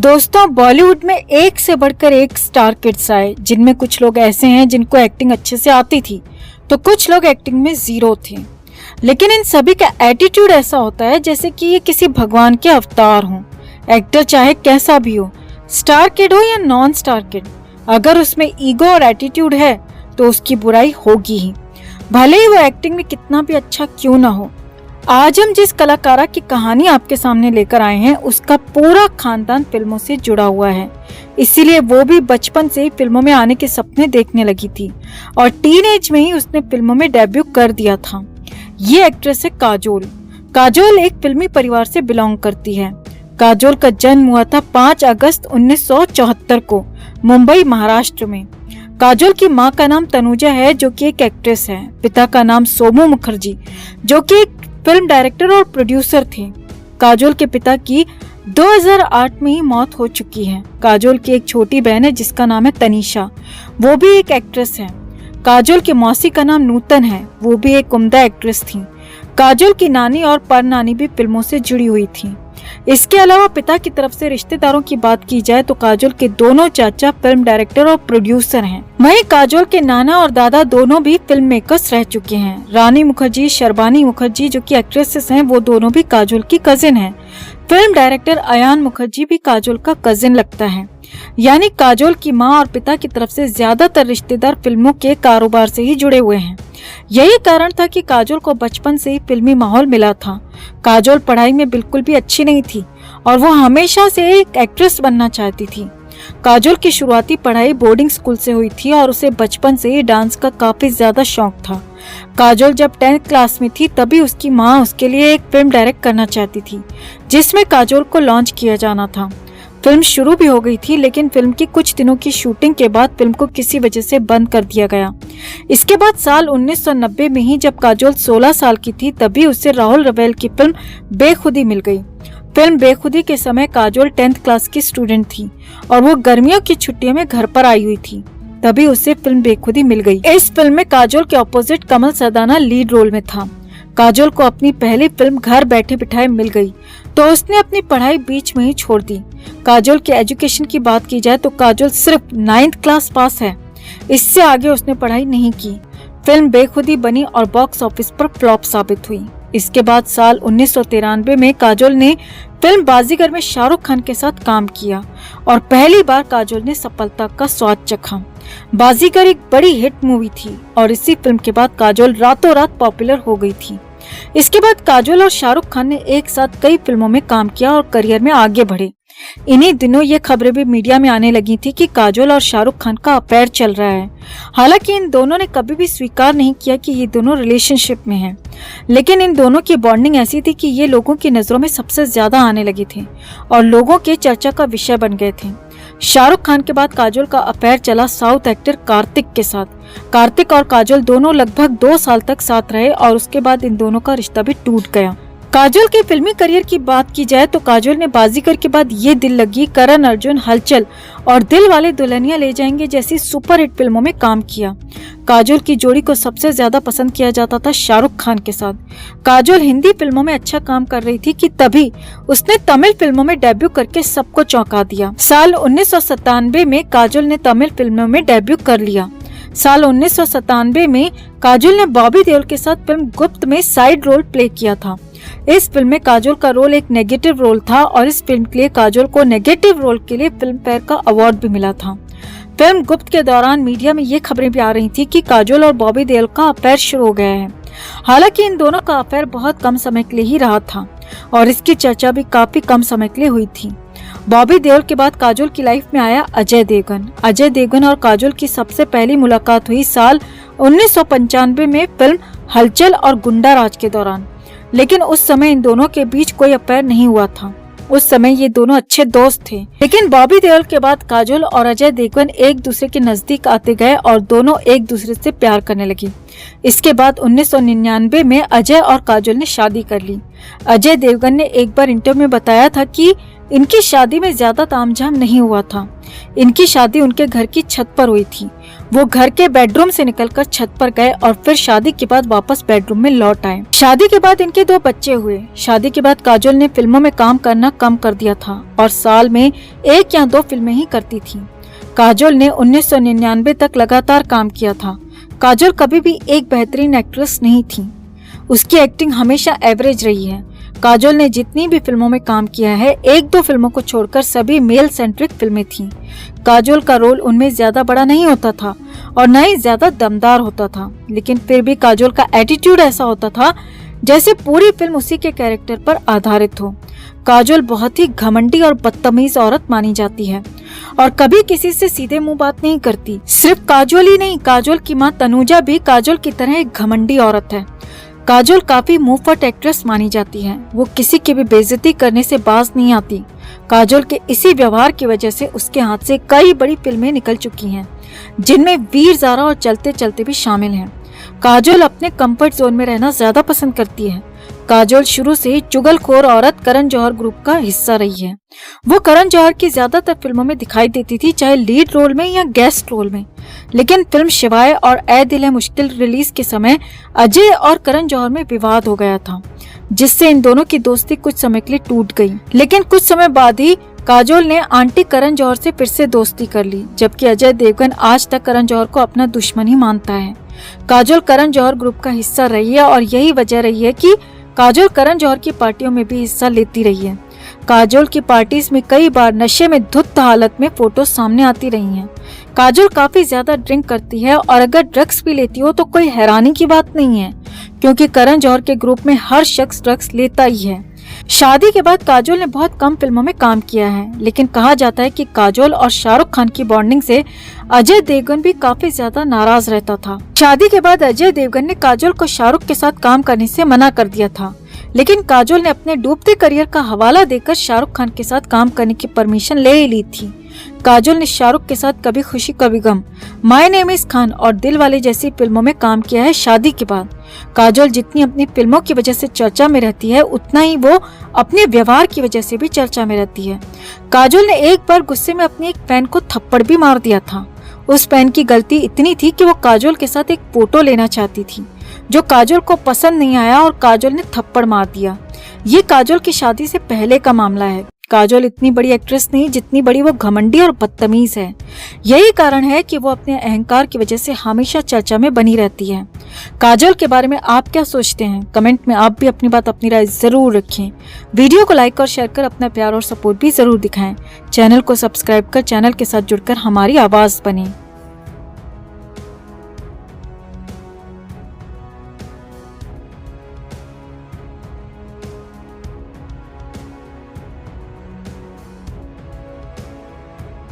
दोस्तों, बॉलीवुड में एक से बढ़कर एक स्टार किड्स आए, जिनमें कुछ लोग ऐसे हैं जिनको एक्टिंग अच्छे से आती थी तो कुछ लोग एक्टिंग में जीरो थे। लेकिन इन सभी का एटीट्यूड ऐसा होता है जैसे कि ये किसी भगवान के अवतार हों। एक्टर चाहे कैसा भी हो, स्टार किड हो या नॉन स्टार किड, अगर उसमें ईगो और एटीट्यूड है तो उसकी बुराई होगी ही, भले ही वो एक्टिंग में कितना भी अच्छा क्यों ना हो। आज हम जिस कलाकारा की कहानी आपके सामने लेकर आए हैं उसका पूरा खानदान फिल्मों से जुड़ा हुआ है, इसीलिए वो भी बचपन से ही फिल्मों में आने के सपने देखने लगी थी और टीनेज में ही उसने फिल्मों में डेब्यू कर दिया था। ये एक्ट्रेस है काजोल। काजोल एक फिल्मी परिवार से बिलोंग करती है। काजोल का जन्म हुआ था 5 अगस्त 1974 को मुंबई, महाराष्ट्र में। काजोल की माँ का नाम तनुजा है जो कि एक एक्ट्रेस है। पिता का नाम सोमू मुखर्जी जो कि एक फिल्म डायरेक्टर और प्रोड्यूसर थे। काजोल के पिता की 2008 में ही मौत हो चुकी है। काजोल की एक छोटी बहन है जिसका नाम है तनीषा, वो भी एक एक्ट्रेस है। काजोल की मौसी का नाम नूतन है, वो भी एक उम्दा एक्ट्रेस थी। काजोल की नानी और परनानी भी फिल्मों से जुड़ी हुई थी। इसके अलावा पिता की तरफ से रिश्तेदारों की बात की जाए तो काजोल के दोनों चाचा फिल्म डायरेक्टर और प्रोड्यूसर हैं। वहीं काजोल के नाना और दादा दोनों भी फिल्म मेकर्स रह चुके हैं। रानी मुखर्जी, शर्बानी मुखर्जी जो कि एक्ट्रेसेस हैं, वो दोनों भी काजोल की कजिन हैं। फिल्म डायरेक्टर अयान मुखर्जी भी काजोल का कजिन लगता है। यानी काजोल की माँ और पिता की तरफ से ज्यादातर रिश्तेदार फिल्मों के कारोबार से ही जुड़े हुए हैं। यही कारण था कि काजोल को बचपन से ही फिल्मी माहौल मिला था। काजोल पढ़ाई में बिल्कुल भी अच्छी नहीं थी और वो हमेशा से एक एक्ट्रेस बनना चाहती थी। काजोल की शुरुआती पढ़ाई बोर्डिंग स्कूल से हुई थी और उसे बचपन से ही डांस का काफी ज्यादा शौक था। काजोल जब 10th क्लास में थी तभी उसकी माँ उसके लिए एक फिल्म डायरेक्ट करना चाहती थी जिसमें काजोल को लॉन्च किया जाना था। फिल्म शुरू भी हो गई थी, लेकिन फिल्म की कुछ दिनों की शूटिंग के बाद फिल्म को किसी वजह से बंद कर दिया गया। इसके बाद साल 1990 में ही जब काजोल 16 साल की थी तभी उसे राहुल रवेल की फिल्म बेखुदी मिल गई। फिल्म बेखुदी के समय काजोल 10th क्लास की स्टूडेंट थी और वो गर्मियों की छुट्टियों में घर पर आई हुई थी, तभी उसे फिल्म बेखुदी मिल गई। इस फिल्म में काजोल के ऑपोजिट कमल सदाना लीड रोल में था। काजोल को अपनी पहली फिल्म घर बैठे बिठाए मिल गई तो उसने अपनी पढ़ाई बीच में ही छोड़ दी। काजोल के एजुकेशन की बात की जाए तो काजोल सिर्फ 9th क्लास पास है, इससे आगे उसने पढ़ाई नहीं की। फिल्म बेखुदी बनी और बॉक्स ऑफिस पर फ्लॉप साबित हुई। इसके बाद साल 1993 में काजोल ने फिल्म बाजीगर में शाहरुख खान के साथ काम किया और पहली बार काजोल ने सफलता का स्वाद चखा। बाजीगर एक बड़ी हिट मूवी थी और इसी फिल्म के बाद काजोल रातों रात पॉपुलर हो गई थी। इसके बाद काजोल और शाहरुख खान ने एक साथ कई फिल्मों में काम किया और करियर में आगे बढ़े। इन्हीं दिनों ये खबरें भी मीडिया में आने लगी थी कि काजोल और शाहरुख खान का अफेयर चल रहा है। हालांकि इन दोनों ने कभी भी स्वीकार नहीं किया कि ये दोनों रिलेशनशिप में हैं, लेकिन इन दोनों की बॉन्डिंग ऐसी थी कि ये लोगों की नजरों में सबसे ज्यादा आने लगे थे और लोगों के चर्चा का विषय बन गए थे। शाहरुख खान के बाद काजोल का अफेयर चला साउथ एक्टर कार्तिक के साथ। कार्तिक और काजोल दोनों लगभग 2 साल तक साथ रहे और उसके बाद इन दोनों का रिश्ता भी टूट गया। काजोल के फिल्मी करियर की बात की जाए तो काजोल ने बाजीगर के बाद ये दिल लगी, करण अर्जुन, हलचल और दिल वाले दुल्हनिया ले जाएंगे जैसी सुपरहिट फिल्मों में काम किया। काजोल की जोड़ी को सबसे ज्यादा पसंद किया जाता था शाहरुख खान के साथ। काजोल हिंदी फिल्मों में अच्छा काम कर रही थी कि तभी उसने तमिल फिल्मों में डेब्यू करके सबको चौंका दिया। साल 1997 में काजोल ने तमिल फिल्मों में डेब्यू कर लिया। साल 1997 में काजोल ने बॉबी देओल के साथ फिल्म गुप्त में साइड रोल प्ले किया था। इस फिल्म में काजोल का रोल एक नेगेटिव रोल था और इस फिल्म के लिए काजोल को नेगेटिव रोल के लिए फिल्म फेयर का अवार्ड भी मिला था। फिल्म गुप्त के दौरान मीडिया में ये खबरें भी आ रही थी कि काजोल और बॉबी देओल का अफेयर शुरू हो गया है। हालांकि इन दोनों का अफेयर बहुत कम समय के लिए ही रहा था और इसकी चर्चा भी काफी कम समय के लिए हुई थी। बॉबी देओल के बाद काजोल की लाइफ में आया अजय देवगन। अजय देवगन और काजोल की सबसे पहली मुलाकात हुई साल 1995 में फिल्म हलचल और गुंडा राज के दौरान, लेकिन उस समय इन दोनों के बीच कोई अफेयर नहीं हुआ था। उस समय ये दोनों अच्छे दोस्त थे। लेकिन बॉबी देओल के बाद काजोल और अजय देवगन एक दूसरे के नजदीक आते गए और दोनों एक दूसरे से प्यार करने लगी। इसके बाद 1999 में अजय और काजोल ने शादी कर ली। अजय देवगन ने एक बार इंटरव्यू में बताया था कि इनकी शादी में ज्यादा तामझाम नहीं हुआ था। इनकी शादी उनके घर की छत पर हुई थी। वो घर के बेडरूम से निकलकर छत पर गए और फिर शादी के बाद वापस बेडरूम में लौट आए। शादी के बाद इनके 2 बच्चे हुए। शादी के बाद काजोल ने फिल्मों में काम करना कम कर दिया था और साल में 1 या 2 फिल्में ही करती थी। काजोल ने 1999 तक लगातार काम किया था। काजोल कभी भी एक बेहतरीन एक्ट्रेस नहीं थी। उसकी एक्टिंग हमेशा एवरेज रही है। काजोल ने जितनी भी फिल्मों में काम किया है, 1-2 फिल्मों को छोड़कर सभी मेल सेंट्रिक फिल्में थीं। काजोल का रोल उनमें ज्यादा बड़ा नहीं होता था और न ही ज्यादा दमदार होता था, लेकिन फिर भी काजोल का एटीट्यूड ऐसा होता था जैसे पूरी फिल्म उसी के कैरेक्टर पर आधारित हो। काजोल बहुत ही घमंडी और बदतमीज औरत मानी जाती है और कभी किसी से सीधे मुंह बात नहीं करती। सिर्फ काजोल ही नहीं, काजोल की माँ तनुजा भी काजोल की तरह एक घमंडी औरत है। काजोल काफी मुंहफट एक्ट्रेस मानी जाती है। वो किसी की भी बेइज्जती करने से बाज नहीं आती। काजोल के इसी व्यवहार की वजह से उसके हाथ से कई बड़ी फिल्में निकल चुकी हैं, जिनमें वीर ज़ारा और चलते चलते भी शामिल हैं। काजोल अपने कंफर्ट जोन में रहना ज्यादा पसंद करती है। काजोल शुरू से ही चुगलखोर औरत करण जौहर ग्रुप का हिस्सा रही है। वो करण जौहर की ज्यादातर फिल्मों में दिखाई देती थी, चाहे लीड रोल में या गेस्ट रोल में। लेकिन फिल्म शिवाय और ऐ दिल है मुश्किल रिलीज के समय अजय और करण जौहर में विवाद हो गया था, जिससे इन दोनों की दोस्ती कुछ समय के लिए टूट गई। लेकिन कुछ समय बाद ही काजोल ने आंटी करण जौहर से फिर से दोस्ती कर ली, जबकि अजय देवगन आज तक करण जौहर को अपना दुश्मन ही मानता है। काजोल करण जौहर ग्रुप का हिस्सा रही है और यही वजह रही है कि काजोल करण जौहर की पार्टियों में भी हिस्सा लेती रही है। काजोल की पार्टीज में कई बार नशे में धुत हालत में फोटो सामने आती रही हैं। काजोल काफी ज्यादा ड्रिंक करती है और अगर ड्रग्स भी लेती हो तो कोई हैरानी की बात नहीं है, क्योंकि करण जौहर के ग्रुप में हर शख्स ड्रग्स लेता ही है। शादी के बाद काजोल ने बहुत कम फिल्मों में काम किया है, लेकिन कहा जाता है कि काजोल और शाहरुख खान की बॉन्डिंग से अजय देवगन भी काफी ज्यादा नाराज रहता था। शादी के बाद अजय देवगन ने काजोल को शाहरुख के साथ काम करने से मना कर दिया था, लेकिन काजोल ने अपने डूबते करियर का हवाला देकर शाहरुख खान के साथ काम करने की परमिशन ले ही ली थी। काजोल ने शाहरुख के साथ कभी खुशी कभी गम, माय नेम इज खान और दिलवाले जैसी फिल्मों में काम किया है। शादी के बाद काजोल जितनी अपनी फिल्मों की वजह से चर्चा में रहती है, उतना ही वो अपने व्यवहार की वजह से भी चर्चा में रहती है। काजोल ने एक बार गुस्से में अपने एक फैन को थप्पड़ भी मार दिया था। उस फैन की गलती इतनी थी कि वो काजोल के साथ एक फोटो लेना चाहती थी, जो काजोल को पसंद नहीं आया और काजोल ने थप्पड़ मार दिया। ये काजोल की शादी से पहले का मामला है। काजोल इतनी बड़ी एक्ट्रेस नहीं जितनी बड़ी वो घमंडी और बदतमीज है। यही कारण है कि वो अपने अहंकार की वजह से हमेशा चर्चा में बनी रहती है। काजोल के बारे में आप क्या सोचते हैं? कमेंट में आप भी अपनी बात, अपनी राय जरूर रखें। वीडियो को लाइक और शेयर कर अपना प्यार और सपोर्ट भी जरूर दिखाएं। चैनल को सब्सक्राइब कर चैनल के साथ जुड़कर हमारी आवाज बने।